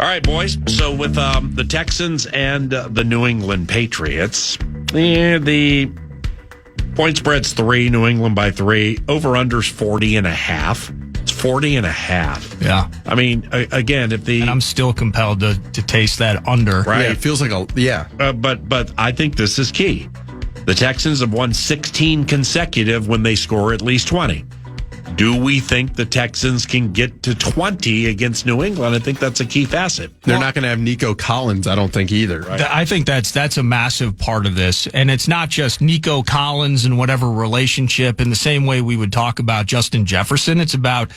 All right, boys. So with the Texans and the New England Patriots, the point spread's 3, New England by 3. Over-under's 40.5. It's 40.5. Yeah. I mean, again, and I'm still compelled to taste that under. Right. Yeah, it feels like But I think this is key. The Texans have won 16 consecutive when they score at least 20. Do we think the Texans can get to 20 against New England? I think that's a key facet. They're not going to have Nico Collins, I don't think, either. Right. I think that's a massive part of this. And it's not just Nico Collins and whatever relationship in the same way we would talk about Justin Jefferson. It's about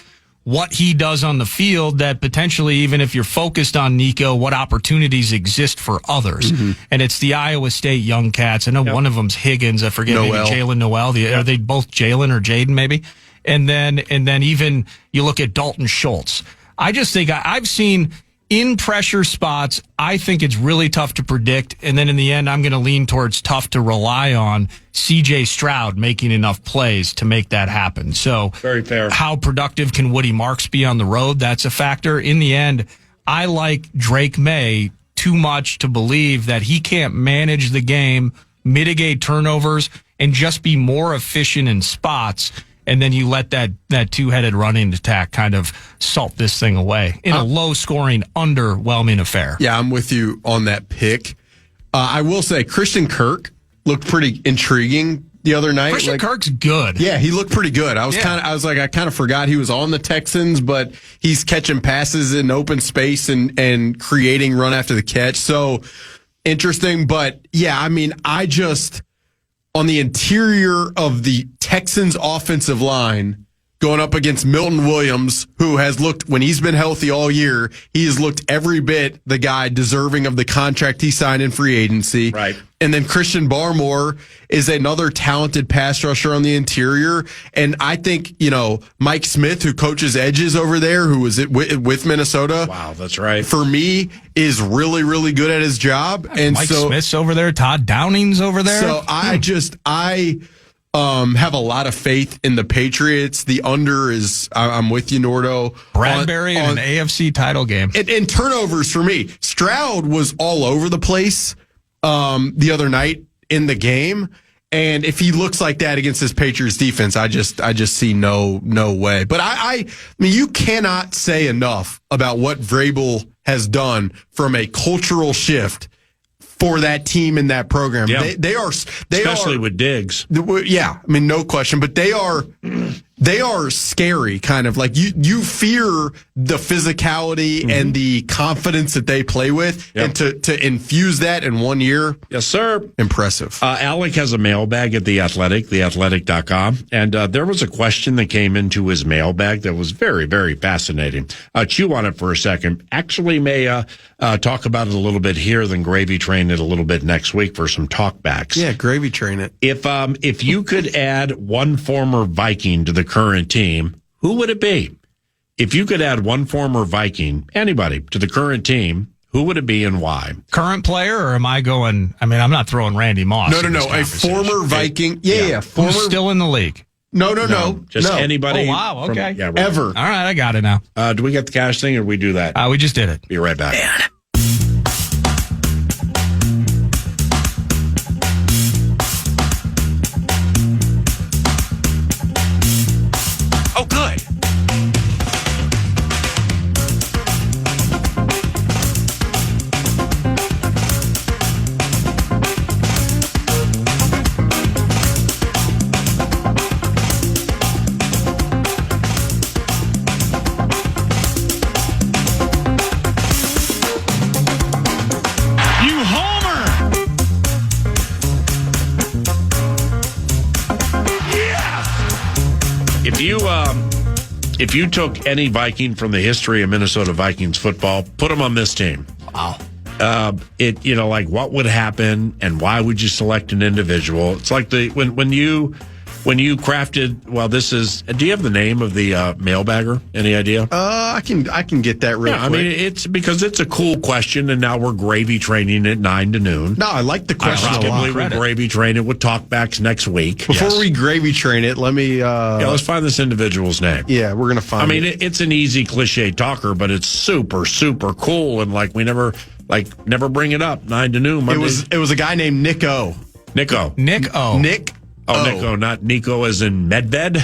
what he does on the field that potentially, even if you're focused on Nico, what opportunities exist for others. Mm-hmm. And it's the Iowa State young cats. I know one of them's Higgins. I forget, maybe Jalen Noel. Are they both Jalen or Jaden maybe? And then even you look at Dalton Schultz. I just think I've seen in pressure spots, I think it's really tough to predict. And then in the end, I'm going to lean towards tough to rely on C.J. Stroud making enough plays to make that happen. So very fair. How productive can Woody Marks be on the road? That's a factor. In the end, I like Drake May too much to believe that he can't manage the game, mitigate turnovers, and just be more efficient in spots. And then you let that two-headed running attack kind of salt this thing away in a low-scoring, underwhelming affair. Yeah, I'm with you on that pick. I will say Christian Kirk looked pretty intriguing the other night. Christian Kirk's good. Yeah, he looked pretty good. I kind of forgot he was on the Texans, but he's catching passes in open space and creating run after the catch. So interesting. But yeah, I mean, on the interior of the Texans offensive line, going up against Milton Williams, who has looked, when he's been healthy all year, he has looked every bit the guy deserving of the contract he signed in free agency. Right. And then Christian Barmore is another talented pass rusher on the interior. And I think, Mike Smith, who coaches edges over there, who was with Minnesota. Wow, that's right. For me, is really, really good at his job. And Mike Smith's over there. Todd Downing's over there. So I have a lot of faith in the Patriots. The under is, I'm with you, Nordo. Bradbury in an AFC title game. And turnovers for me. Stroud was all over the place the other night in the game. And if he looks like that against this Patriots defense, I just see no way. But I mean, you cannot say enough about what Vrabel has done from a cultural shift for that team in that program. Yeah. They are especially with Diggs. Yeah, I mean, no question. But they are scary, kind of like you fear the physicality and the confidence that they play with, and to infuse that in 1 year. Yes, sir. Impressive. Alec has a mailbag at The Athletic, theathletic.com, and there was a question that came into his mailbag that was very, very fascinating. Chew on it for a second. Actually may talk about it a little bit here, then gravy train it a little bit next week for some talkbacks. Yeah, gravy train it. If you could add one former Viking to the current team, who would it be? If you could add one former Viking, anybody, to the current team, who would it be and why? Current player, or am I going? I mean, I'm not throwing Randy Moss. No. A former Viking. Yeah. Former, who's still in the league? No. Just anybody. Oh, wow. Okay. Ever. All right, I got it now. Do we get the cash thing, or we do that? We just did it. Be right back. Man. Oh, good. If you took any Viking from the history of Minnesota Vikings football, put them on this team. Wow. Like what would happen and why would you select an individual? It's like when you when you crafted, do you have the name of the mailbagger? Any idea? I can get that real quick. I mean, it's because it's a cool question, and now we're gravy training at 9 to noon. No, I like the question a lot. Probably we'll gravy train it with talkbacks next week. Before we gravy train it, let me... let's find this individual's name. Yeah, we're going to find it. I mean, it's an easy cliche talker, but it's super, super cool, and we never bring it up. 9 to noon Mondays. It was a guy named Nick O. Nick O. Nick O. Nick Oh, Nick O, not Nico as in Medved.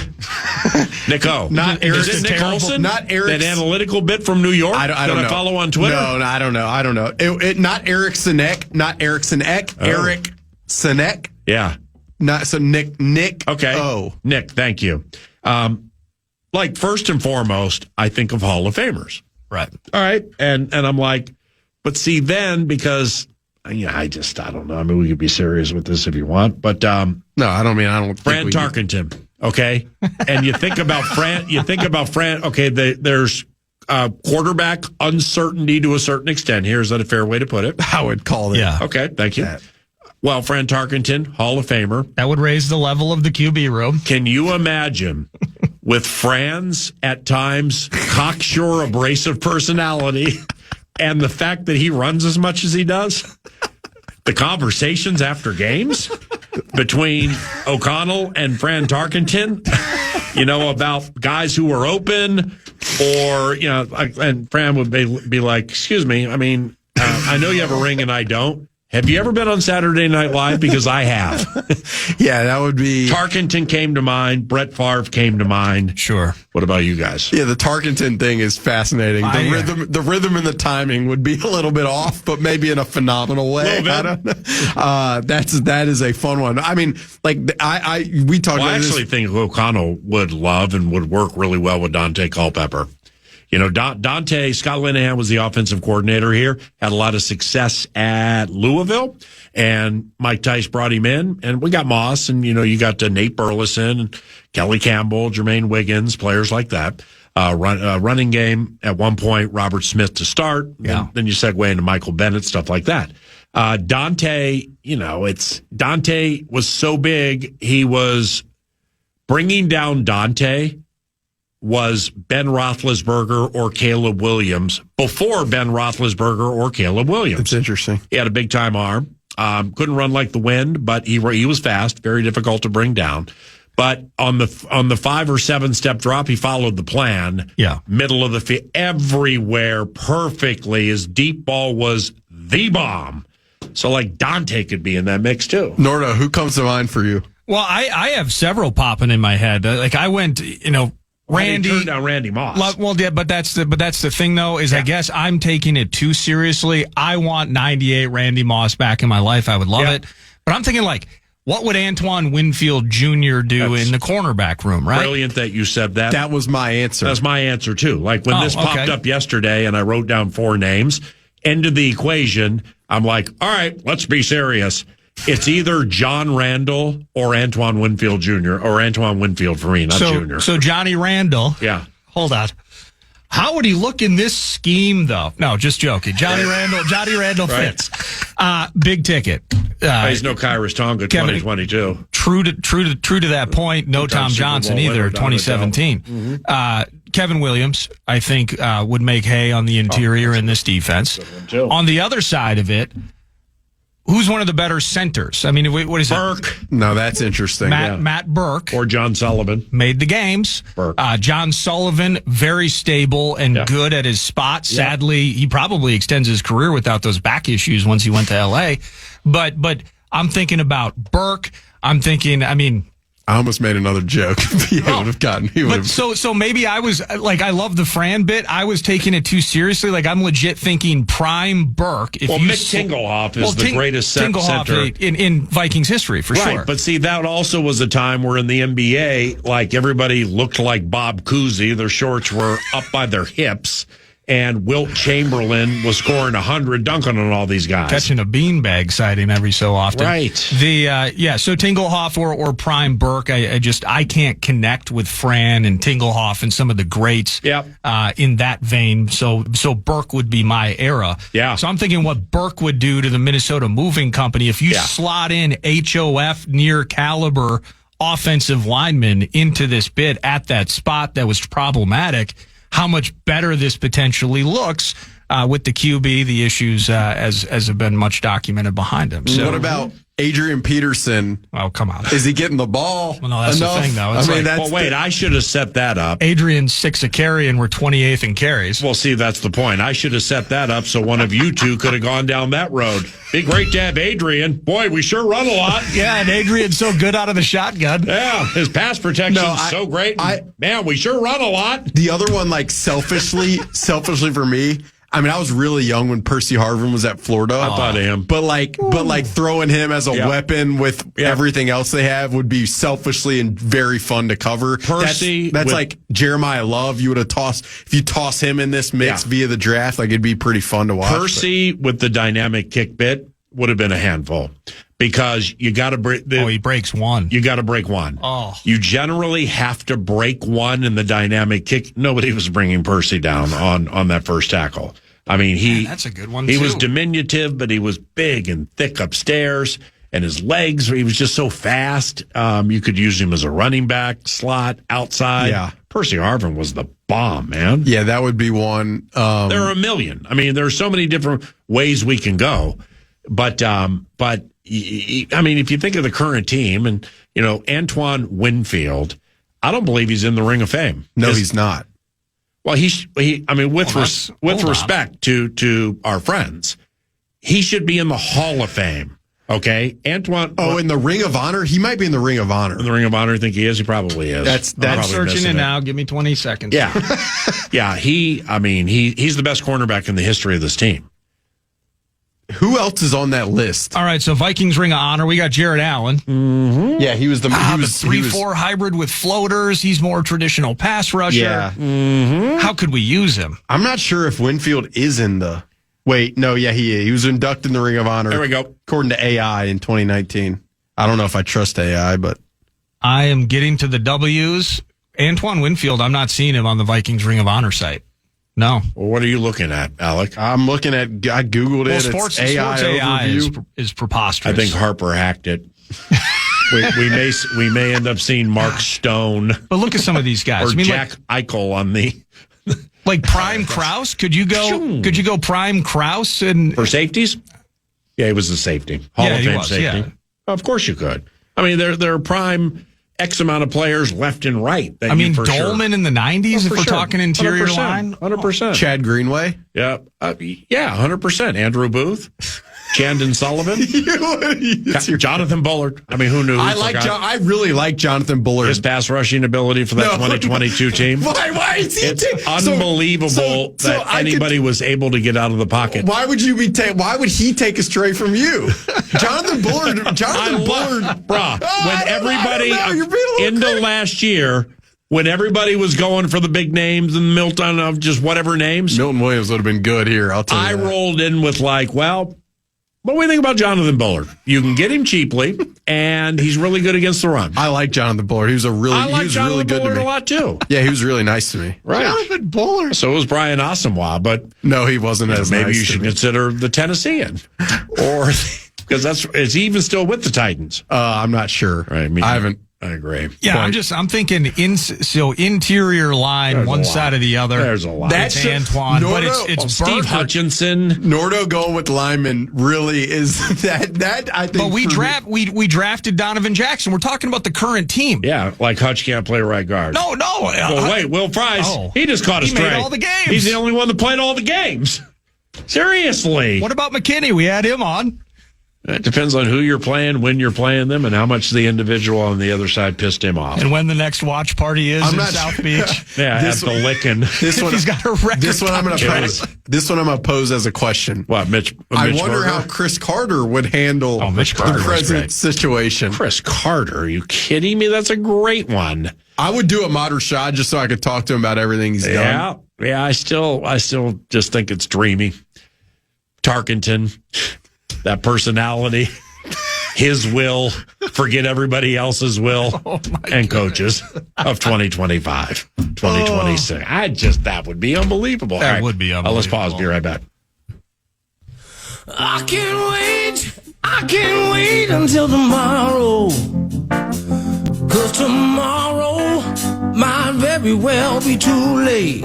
Nick O. Not Eric. Is it Nick Olson? Not Eric. That analytical bit from New York? I don't know. Follow on Twitter? No, I don't know. Not Eric Sinek. Not Eric Sinek. Oh. Eric Sinek. Yeah. Not so Nick. Okay. Oh, Nick, thank you. First and foremost, I think of Hall of Famers. Right. All right. And I'm like, but see then, because I don't know. I mean, we could be serious with this if you want, but no, I don't. Fran Tarkenton. Okay. And you think about Fran. Okay. There's quarterback uncertainty to a certain extent. Is that a fair way to put it? I would call it. Yeah. Okay. Thank you. Well, Fran Tarkenton, Hall of Famer. That would raise the level of the QB room. Can you imagine with Fran's at times cocksure, abrasive personality and the fact that he runs as much as he does? The conversations after games between O'Connell and Fran Tarkenton, about guys who were open or, and Fran would be like, excuse me, I mean, I know you have a ring and I don't. Have you ever been on Saturday Night Live? Because I have. Yeah, that would be... Tarkenton came to mind. Brett Favre came to mind. Sure. What about you guys? Yeah, the Tarkenton thing is fascinating. The rhythm and the timing would be a little bit off, but maybe in a phenomenal way. I don't know. That is a fun one. I mean, we talked about this. I actually think O'Connell would love and would work really well with Dante Culpepper. Dante, Scott Linehan was the offensive coordinator here, had a lot of success at Louisville, and Mike Tice brought him in, and we got Moss, and, you got Nate Burleson, and Kelly Campbell, Jermaine Wiggins, players like that. Running game, at one point, Robert Smith to start, then you segue into Michael Bennett, stuff like that. Dante, Dante was so big, he was bringing down Dante was Ben Roethlisberger or Caleb Williams before Ben Roethlisberger or Caleb Williams. It's interesting. He had a big-time arm. Couldn't run like the wind, but he was fast, very difficult to bring down. But on the 5 or 7 step drop, he followed the plan. Yeah. Middle of the field, everywhere perfectly. His deep ball was the bomb. So, Dante could be in that mix, too. Nordo, who comes to mind for you? Well, I have several popping in my head. I went, Randy turned down Randy Moss. Well, yeah, but that's the thing though, is I guess I'm taking it too seriously. I want 98 Randy Moss back in my life. I would love it. But I'm thinking what would Antoine Winfield Jr. do in the cornerback room, right? Brilliant that you said that. That was my answer. That's my answer too. When this popped up yesterday and I wrote down 4 names, end of the equation, I'm like, all right, let's be serious. It's either John Randall or Antoine Winfield Jr. or Antoine Winfield for me, not Jr. So Johnny Randall. Yeah. Hold on. How would he look in this scheme, though? No, just joking. Johnny Randall fits. Big ticket. He's no Kyrus Tonga 2022. True to that point. No Tom Johnson either. 2017. Mm-hmm. Kevin Williams, I think, would make hay on the interior in this defense. On the other side of it, who's one of the better centers? I mean, what is Burke. it? No, that's interesting. Matt Burke. Or John Sullivan. Made the games. Burke. John Sullivan, very stable and good at his spot. Sadly, he probably extends his career without those back issues once he went to L.A. But I'm thinking about Burke. I'm thinking, I almost made another joke. He would have gotten. So maybe I was I love the Fran bit. I was taking it too seriously. I'm legit thinking prime Burke. Mick Tingelhoff is the greatest center in Vikings history for sure. Right, but see, that also was a time where in the NBA, everybody looked like Bob Cousy. Their shorts were up by their hips. And Wilt Chamberlain was scoring 100, dunking on all these guys. Catching a beanbag sighting every so often. Right. So Tingelhoff or prime Burke, I can't connect with Fran and Tingelhoff and some of the greats in that vein. So Burke would be my era. Yeah. So I'm thinking what Burke would do to the Minnesota Moving Company if you slot in HOF near caliber offensive linemen into this bid at that spot that was problematic, how much better this potentially looks with the QB, the issues as have been much documented behind him. So, what about Adrian Peterson? Oh, come on. Is he getting the ball? Well, no, that's enough? the thing, though. It's Well, wait, I should have set that up. Adrian's 6 a carry, and we're 28th in carries. Well, see, that's the point. I should have set that up so one of you two could have gone down that road. Be great to have Adrian. Boy, we sure run a lot. Yeah, and Adrian's so good out of the shotgun. Yeah, his pass protection is so great. Man, we sure run a lot. The other one, like selfishly for me, I mean, I was really young when Percy Harvin was at Florida. I thought of him. But like throwing him as a weapon with everything else they have would be selfishly and very fun to cover. Percy. That's like Jeremiah Love. You would have if you toss him in this mix via the draft, like it'd be pretty fun to watch. Percy with the dynamic kick bit would have been a handful because you got to break. He breaks one. You got to break one. Oh. You generally have to break one in the dynamic kick. Nobody was bringing Percy down on that first tackle. I mean, that's a good one. He was diminutive, but he was big and thick upstairs, and his legs. He was just so fast. You could use him as a running back, slot, outside. Yeah. Percy Harvin was the bomb, man. Yeah, that would be one. There are a million. I mean, there are so many different ways we can go, but I mean, if you think of the current team, and Antoine Winfield, I don't believe he's in the Ring of Fame. No, he's not. Well, with respect to our friends, he should be in the Hall of Fame. Okay, Antoine. Oh, in the Ring of Honor, he might be in the Ring of Honor. In the Ring of Honor, I think he is. He probably is. That's searching it now. Give me 20 seconds. Yeah, yeah. He's the best cornerback in the history of this team. Who else is on that list? All right, so Vikings Ring of Honor. We got Jared Allen. Mm-hmm. Yeah, he was the 3-4 hybrid with floaters. He's more traditional pass rusher. Yeah. Mm-hmm. How could we use him? I'm not sure if Winfield is in the. Wait, no, yeah, he is. He was inducted in the Ring of Honor. There we go. According to AI in 2019. I don't know if I trust AI, but I am getting to the W's. Antoine Winfield. I'm not seeing him on the Vikings Ring of Honor site. No. Well, what are you looking at, Alec? I'm looking at. I googled it. Sports it's AI is preposterous. I think Harper hacked it. we may end up seeing Mark Stone. But look at some of these guys. Or Jack Eichel on the like Prime Krause. Could you go Prime Krause and for safeties? Yeah, he was a safety. Hall of Fame safety. Yeah. Of course you could. I mean, there are prime X amount of players left and right. Dolman in the 90s, if we're talking interior 100%, line. 100%. Chad Greenway. Yeah. 100%. Andrew Booth. Chandon Sullivan. Jonathan Bullard. I mean, who knew? I really like Jonathan Bullard. His pass rushing ability for that 2022 team. Why is he? It's unbelievable that anybody was able to get out of the pocket. Why would you be? Why would he take a stray from you, Jonathan Bullard? Bruh. When everybody into last year. When everybody was going for the big names and Milton of just whatever names. Milton Williams would have been good here, I'll tell you. I rolled in with what do we think about Jonathan Bullard? You can get him cheaply, and he's really good against the run. I like Jonathan Bullard. He was Jonathan good Bullard to me. a lot, too. Yeah, he was really nice to me. Right. Jonathan Bullard. So was Brian Asamoah, but no, he wasn't as maybe nice you should consider the Tennessean. Or because is he even still with the Titans? I'm not sure. Right, I haven't. I agree. Yeah, I'm thinking interior line, There's one side or the other. There's a lot. That's Antoine, but it's Steve Hutchinson. Nordo going with lineman really is that I think. But we drafted Donovan Jackson. We're talking about the current team. Yeah, like Hutch can't play right guard. No. Well, wait, Will Price. He just caught a stray. He made all the games. He's the only one that played all the games. Seriously. What about McKinney? We had him on. It depends on who you're playing, when you're playing them, and how much the individual on the other side pissed him off. And when the next watch party is in South Beach. Yeah, at the Lickin'. This one, he's got a record. This one I'm going to pose as a question. What, Mitch I wonder how Chris Carter would handle the present situation. Chris Carter? Are you kidding me? That's a great one. I would do a Ahmad Rashad just so I could talk to him about everything he's done. Yeah, I still just think it's dreamy. Tarkenton. That personality, his will, forget everybody else's will, and coaches of 2025, 2026. That would be unbelievable. That would be unbelievable. Let's pause. Be right back. I can't wait until tomorrow. 'cause tomorrow might very well be too late.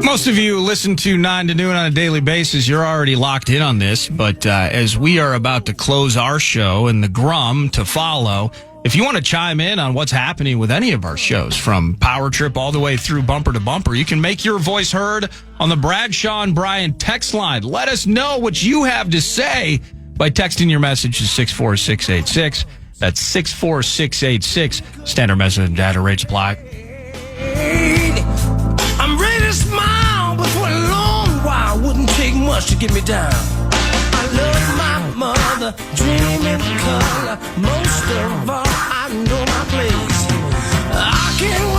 Most of you listen to 9 to noon on a daily basis. You're already locked in on this, but as we are about to close our show and the Grum to follow, if you want to chime in on what's happening with any of our shows, from Power Trip all the way through Bumper to Bumper, you can make your voice heard on the Bradshaw and Bryan text line. Let us know what you have to say by texting your message to 64686. That's 64686. Standard message and data rates apply. I'm ready to smile, but for a long while wouldn't take much to get me down. I love my mother, dream in color. Most of all, I know my place. I can't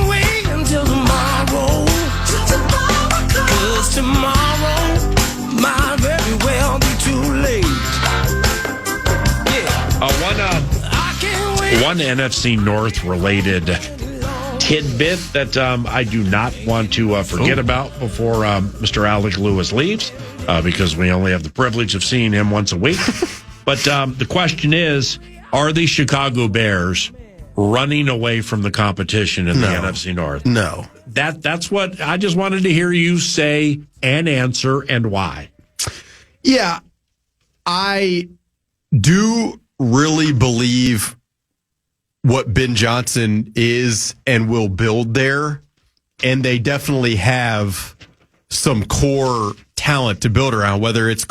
wait until tomorrow. 'Cause tomorrow might very well be too late. One NFC North related tidbit that I do not want to forget about before Mr. Alec Lewis leaves, because we only have the privilege of seeing him once a week. But the question is, are the Chicago Bears running away from the competition in the NFC North? No. That's what I just wanted to hear you say and answer, and why. Yeah, I do really believe what Ben Johnson is and will build there, and they definitely have some core talent to build around. Whether it's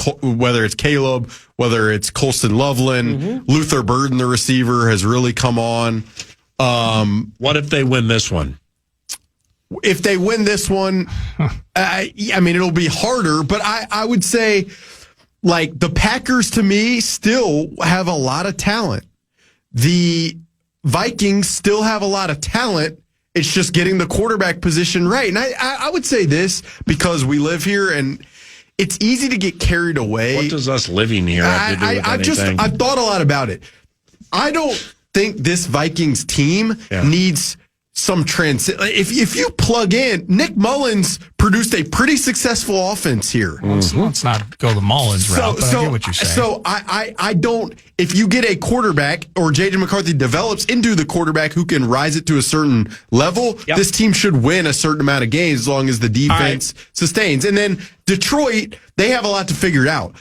Caleb, whether it's Colston Loveland, Luther Burden, the receiver, has really come on. What if they win this one? If they win this one, I mean, it'll be harder, but I would say, like, the Packers to me still have a lot of talent. The Vikings still have a lot of talent. It's just getting the quarterback position right. And I would say this because we live here and it's easy to get carried away. What does us living here have to do with anything? I've thought a lot about it. I don't think this Vikings team needs some if you plug in, Nick Mullins produced a pretty successful offense here. Let's not go the Mullins route, but I get what you're saying. So I don't, if you get a quarterback or J.J. McCarthy develops into the quarterback who can rise it to a certain level, this team should win a certain amount of games as long as the defense sustains. And then Detroit, they have a lot to figure out.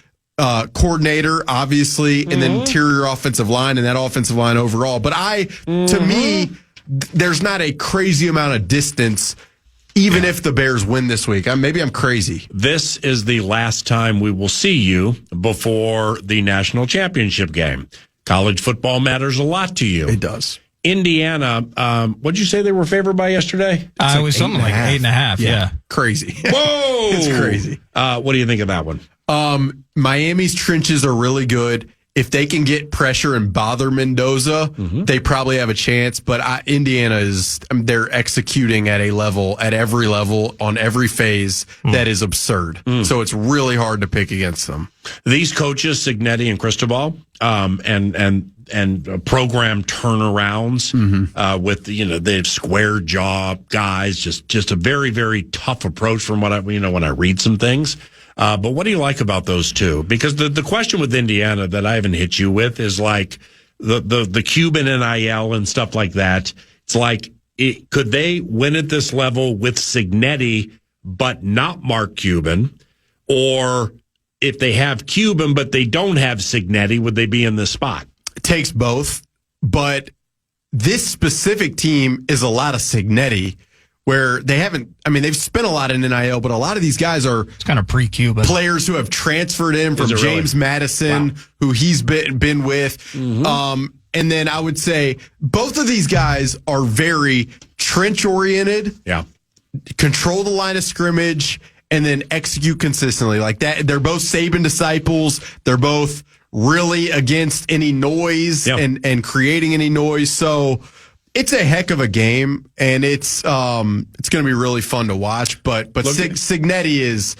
Coordinator, obviously, and then interior offensive line and that offensive line overall. But to me, there's not a crazy amount of distance, even if the Bears win this week. Maybe I'm crazy. This is the last time we will see you before the national championship game. College football matters a lot to you. It does. Indiana, what'd you say they were favored by yesterday? It was something like 8.5. Yeah. Crazy. Whoa! It's crazy. What do you think of that one? Miami's trenches are really good. If they can get pressure and bother Mendoza, they probably have a chance. But Indiana they're executing at every level, on every phase that is absurd. So it's really hard to pick against them. These coaches, Signetti and Cristobal, and program turnarounds with they've square jaw guys, just a very, very tough approach from what when I read some things. But what do you like about those two? Because the question with Indiana that I haven't hit you with is like the Cuban NIL and stuff like that. It's like, could they win at this level with Signetti but not Mark Cuban? Or if they have Cuban but they don't have Signetti, would they be in this spot? It takes both, but this specific team is a lot of Signetti, where they've spent a lot in NIL, but a lot of these guys are it's kind of pre-Cuban players who have transferred in from James Madison, who he's been with. And then I would say both of these guys are very trench-oriented, control the line of scrimmage, and then execute consistently. Like that, they're both Saban disciples. They're both really against any noise and creating any noise. So it's a heck of a game, and it's going to be really fun to watch. But Signetti is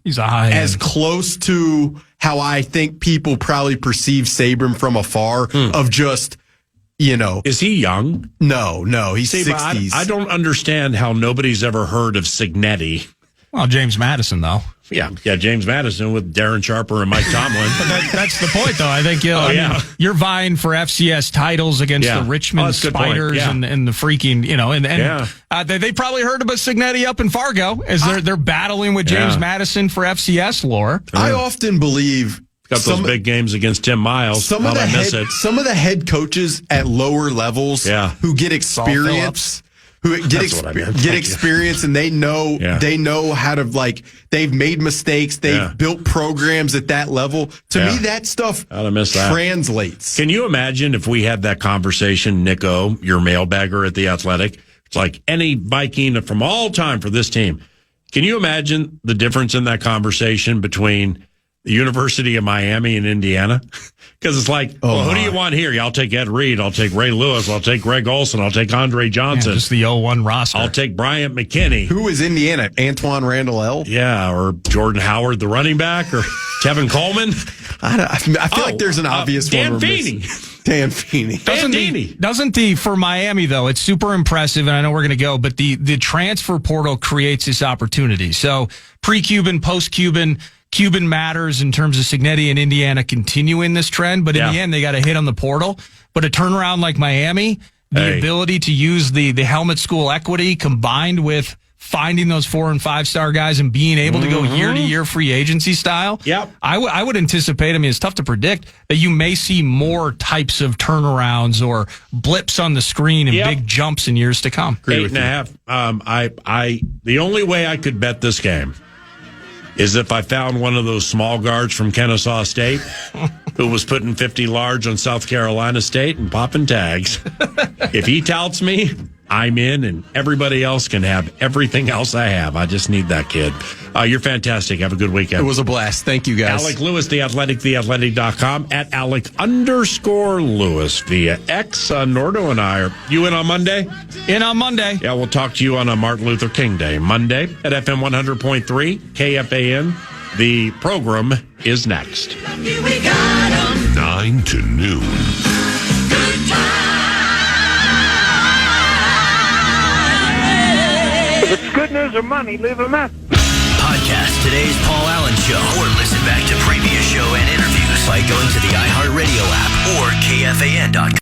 he's a high as end. Close to how I think people probably perceive Saban from afar of just, Is he young? No, he's 60s. I don't understand how nobody's ever heard of Signetti. Well, James Madison, though. Yeah, James Madison with Darren Sharper and Mike Tomlin. But that's the point, though. I think you're vying for FCS titles against the Richmond Spiders and the freaking, they probably heard about Cignetti up in Fargo as they're battling with James Madison for FCS lore. I often believe got those big games against Tim Miles. Some of the head coaches at lower levels who get experience. Get experience and they know how to they've made mistakes, they've built programs at that level. To me, that stuff translates. Can you imagine if we had that conversation, Nick O, your mailbagger at the Athletic? It's like any Viking from all time for this team. Can you imagine the difference in that conversation between the University of Miami and Indiana? Because it's like, who do you want here? I'll take Ed Reed. I'll take Ray Lewis. I'll take Greg Olson. I'll take Andre Johnson. Just the 0-1 roster. I'll take Bryant McKinney. Who is Indiana? Antoine Randall L? Yeah, or Jordan Howard, the running back, or Tevin Coleman. I feel like there's an obvious Dan one. Feeney. Dan Feeney. Doesn't for Miami, though, it's super impressive, and I know we're going to go, but the transfer portal creates this opportunity. So pre-Cuban, post-Cuban, Cuban matters in terms of Cignetti and Indiana continuing this trend, but in the end, they got to hit on the portal. But a turnaround like Miami, the ability to use the helmet school equity combined with finding those 4- and 5-star guys and being able to go year-to-year free agency style. Yep. I would anticipate, it's tough to predict, that you may see more types of turnarounds or blips on the screen and big jumps in years to come. 8.5. The only way I could bet this game is if I found one of those small guards from Kennesaw State who was putting 50 large on South Carolina State and popping tags. If he touts me, I'm in, and everybody else can have everything else I have. I just need that kid. You're fantastic. Have a good weekend. It was a blast. Thank you, guys. Alec Lewis, The Athletic, theathletic.com, at Alec_Lewis via X. Nordo and I are you in on Monday? In on Monday. Yeah, we'll talk to you on a Martin Luther King Day. Monday at FM 100.3, KFAN. The program is next. 9 to noon. Good If it's good news or money, leave a message. Podcast today's Paul Allen Show or listen back to previous show and interviews by going to the iHeartRadio app or KFAN.com.